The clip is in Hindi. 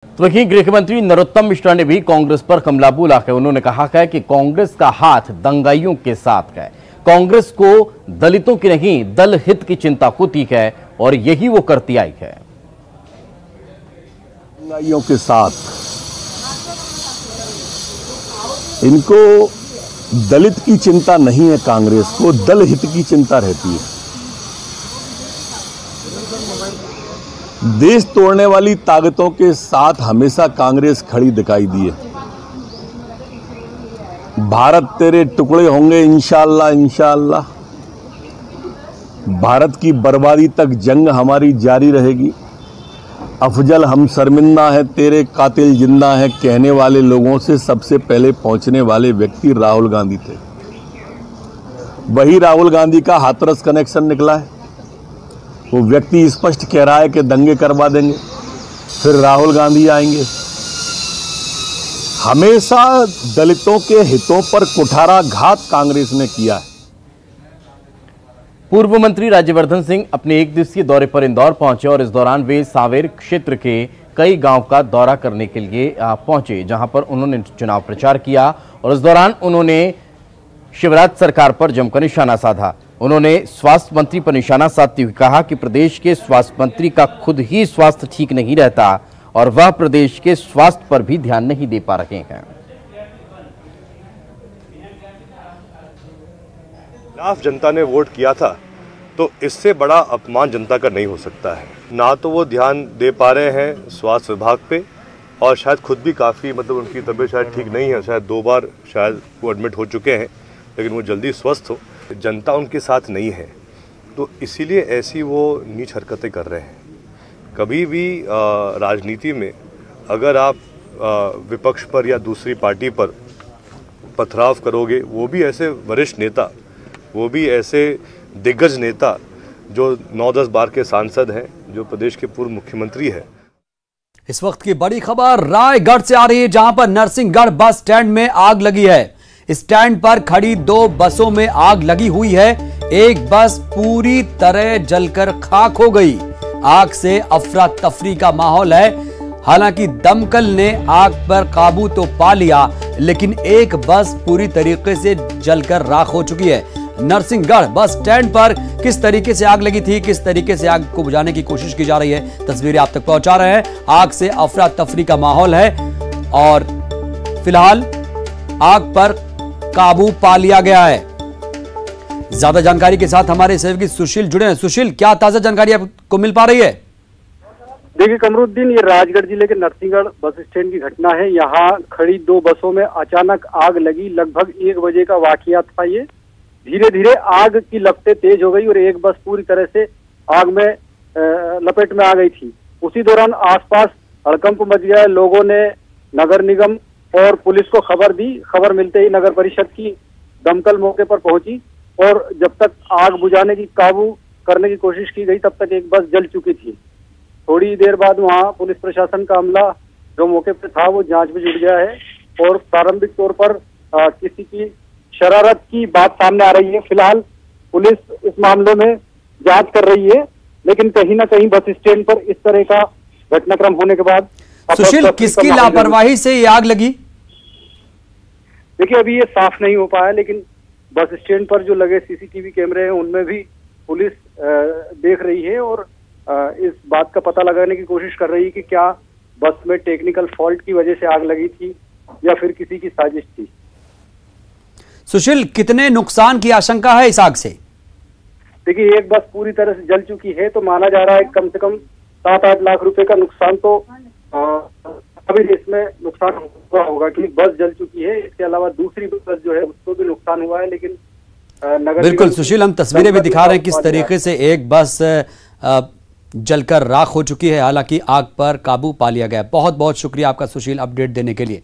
तो वहीं गृह मंत्री नरोत्तम मिश्रा ने भी कांग्रेस पर हमला बोला है। उन्होंने कहा है कि कांग्रेस का हाथ दंगाइयों के साथ है। कांग्रेस को दलितों की नहीं दल हित की चिंता होती है और यही वो करती आई है। दंगाइयों के साथ इनको दलित की चिंता नहीं है, कांग्रेस को दल हित की चिंता रहती है। देश तोड़ने वाली ताकतों के साथ हमेशा कांग्रेस खड़ी दिखाई दी है। भारत तेरे टुकड़े होंगे इंशाअल्लाह इंशाअल्लाह। भारत की बर्बादी तक जंग हमारी जारी रहेगी। अफजल हम शर्मिंदा है, तेरे कातिल जिंदा है कहने वाले लोगों से सबसे पहले पहुंचने वाले व्यक्ति राहुल गांधी थे। वही राहुल गांधी का हाथरस कनेक्शन निकला है। वो व्यक्ति स्पष्ट कह रहा है कि दंगे करवा देंगे, फिर राहुल गांधी आएंगे। हमेशा दलितों के हितों पर कुठाराघात कांग्रेस ने किया है। पूर्व मंत्री राज्यवर्धन सिंह अपने एक दिवसीय दौरे पर इंदौर पहुंचे और इस दौरान वे सांवेर क्षेत्र के कई गांव का दौरा करने के लिए पहुंचे, जहां पर उन्होंने चुनाव प्रचार किया और इस दौरान उन्होंने शिवराज सरकार पर जमकर निशाना साधा। उन्होंने स्वास्थ्य मंत्री पर निशाना साधते हुए कहा कि प्रदेश के स्वास्थ्य मंत्री का खुद ही स्वास्थ्य ठीक नहीं रहता और वह प्रदेश के स्वास्थ्य पर भी ध्यान नहीं दे पा रहे हैं। खिलाफ जनता ने वोट किया था, तो इससे बड़ा अपमान जनता का नहीं हो सकता है। ना तो वो ध्यान दे पा रहे हैं स्वास्थ्य विभाग पे और शायद खुद भी काफ़ी उनकी तबीयत शायद ठीक नहीं है। शायद 2 बार शायद वो एडमिट हो चुके हैं, लेकिन वो जल्दी स्वस्थ हो। जनता उनके साथ नहीं है, तो इसीलिए ऐसी वो नीच हरकतें कर रहे हैं। कभी भी राजनीति में अगर आप विपक्ष पर या दूसरी पार्टी पर पथराव करोगे, वो भी ऐसे वरिष्ठ नेता, वो भी ऐसे दिग्गज नेता जो 9-10 बार के सांसद हैं, जो प्रदेश के पूर्व मुख्यमंत्री हैं। इस वक्त की बड़ी खबर रायगढ़ से आ रही है, जहां पर नरसिंहगढ़ बस स्टैंड में आग लगी है। स्टैंड पर खड़ी 2 बसों में आग लगी हुई है। एक बस पूरी तरह जलकर खाक हो गई। आग से अफरा तफरी का माहौल है। हालांकि दमकल ने आग पर काबू तो पा लिया, लेकिन एक बस पूरी तरीके से जलकर राख हो चुकी है। नरसिंहगढ़ बस स्टैंड पर किस तरीके से आग लगी थी, किस तरीके से आग को बुझाने की कोशिश की जा रही है, तस्वीरें आप तक पहुंचा रहे हैं। आग से अफरा तफरी का माहौल है और फिलहाल आग पर काबू पा लिया गया है। ज्यादा जानकारी के साथ हमारे सहयोगी सुशील जुड़े हैं। सुशील, क्या ताजा जानकारी आपको मिल पा रही है? देखिए कमरुद्दीन, ये राजगढ़ जिले के नरसिंहगढ़ बस स्टैंड की घटना है। यहाँ खड़ी 2 बसों में अचानक आग लगी। लगभग 1 बजे का वाकया था ये। धीरे धीरे आग की लपटें तेज हो गई और एक बस पूरी तरह से आग में लपेट में आ गई थी। उसी दौरान आसपास हड़कंप मच गया। लोगों ने नगर निगम और पुलिस को खबर दी। खबर मिलते ही नगर परिषद की दमकल मौके पर पहुंची और जब तक आग बुझाने की काबू करने की कोशिश की गई, तब तक एक बस जल चुकी थी। थोड़ी देर बाद वहां पुलिस प्रशासन का अमला जो मौके पर था वो जांच में जुट गया है और प्रारंभिक तौर पर किसी की शरारत की बात सामने आ रही है। फिलहाल पुलिस इस मामले में जांच कर रही है, लेकिन कहीं ना कहीं बस स्टैंड पर इस तरह का घटनाक्रम होने के बाद सुशील, किसकी लापरवाही से ये आग लगी? देखिए अभी ये साफ नहीं हो पाया, लेकिन बस स्टैंड पर जो लगे सीसीटीवी कैमरे हैं उनमें भी पुलिस देख रही है और इस बात का पता लगाने की कोशिश कर रही है कि क्या बस में टेक्निकल फॉल्ट की वजह से आग लगी थी या फिर किसी की साजिश थी। सुशील, कितने नुकसान की आशंका है इस आग से? देखिए एक बस पूरी तरह से जल चुकी है, तो माना जा रहा है कम से कम 7-8 लाख रुपए का नुकसान तो अभी इसमें नुकसान हुआ होगा कि बस जल चुकी है। इसके अलावा दूसरी बस जो है उसको भी नुकसान हुआ है, लेकिन नगर बिल्कुल सुशील, हम तस्वीरें भी दिखा रहे हैं किस तरीके से एक बस जलकर राख हो चुकी है। हालांकि आग पर काबू पा लिया गया। बहुत बहुत शुक्रिया आपका सुशील, अपडेट देने के लिए।